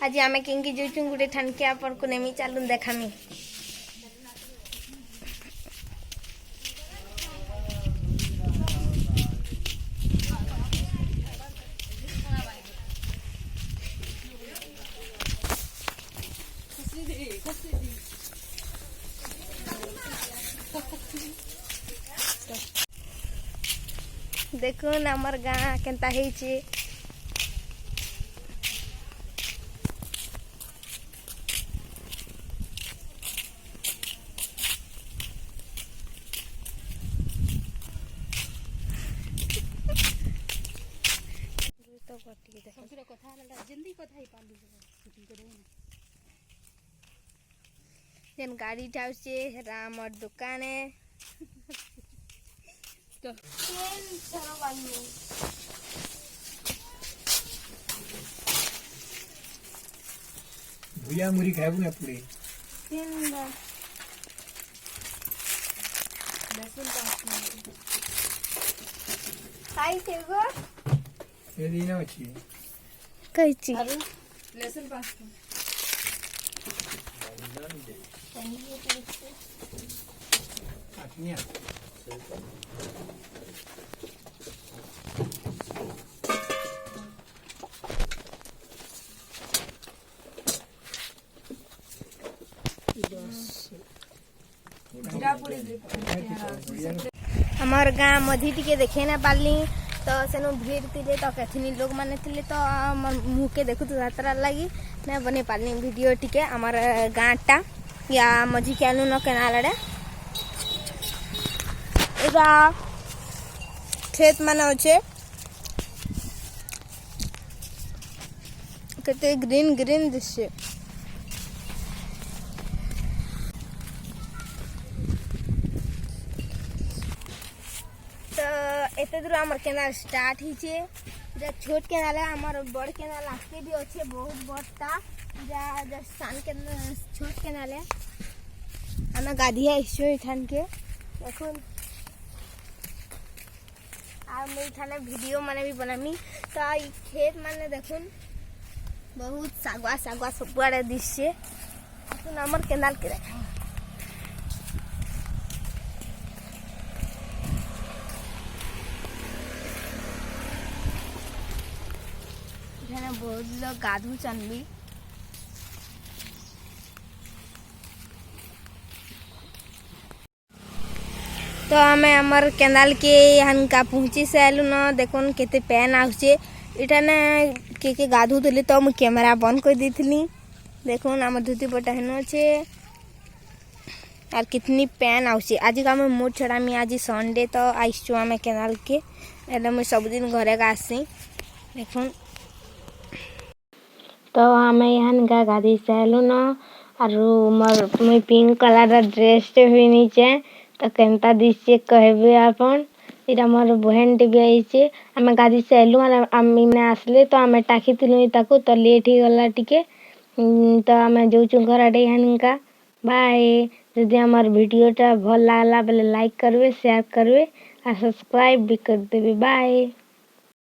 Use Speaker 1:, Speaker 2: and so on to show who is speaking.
Speaker 1: आज आम किंकी जोचु गोटे ठानके आपन को नेमी चलू देखामी। देखुन आमर गाँ केनता ହେଇଛି। जेन गाड़ी टाउचे राम और दुकान है
Speaker 2: भुया मुरी खाबू ना पूरे
Speaker 1: खाई थे गो
Speaker 2: ये दीना अच्छी
Speaker 1: कैची
Speaker 3: लहसुन 5
Speaker 2: आठनिया
Speaker 1: हमार गाँ मधी टिके देखे ना पाली तो सेनु भीड़ थिले तो केथनी लोग माने थिले तो मुँह के देखु तो यात्रा लगी ना बने पाली वीडियो टिके हमार गाँटा या मझी के आलू न केनाल आड़े एरा खेत माने अच्छे केते ग्रीन ग्रीन दिशे एते दूर आमर केनाल स्टार्ट हिचे जे छोट केनाल है आमर बड़ केनाल आके भी अच्छे बहुत बड़ता जा जा सान के छोट केनाल है आना गाधिया इशो इठान के देखुन आ मैं इठाने वीडियो माने भी बनामी तो ई खेत माने देखुन बहुत सागवा सागवा सबुआड़े दिशे देखुन आमर केनाल के देखा बहुत लोग गाधु चनबी तो आमे हमर केनाल के हनका पहुंची से आलू न देखुन केते पैन आउचे इटा ने के गाधु थली तो मु कैमरा बंद कर देथली देखुन हमर धुती पटा हेनो छे और कितनी पैन आउचे आज का मैं मोट छड़ामी आज संडे तो आइसु आमे केनाल के एले मैं सब दिन घरे का आसी देखुन तो आमे यहाँ गा गाधी सैलू न आरु मोर मुई पिंक कलर ड्रेस टे भी नीचे तो केनता दिसे कहबे आपन इरा मोर बहन टे भी आइचे आमे गाधी सैलू आमे ने आसले तो आमे टाकी तिलु ताकू तो लेट ही गला टिके तो आमे जोचु घर आडे हनका बाय यदि हमार वीडियो टा भल लागला बेले लाइक करबे शेयर करबे और सब्सक्राइब भी कर देबे बाय।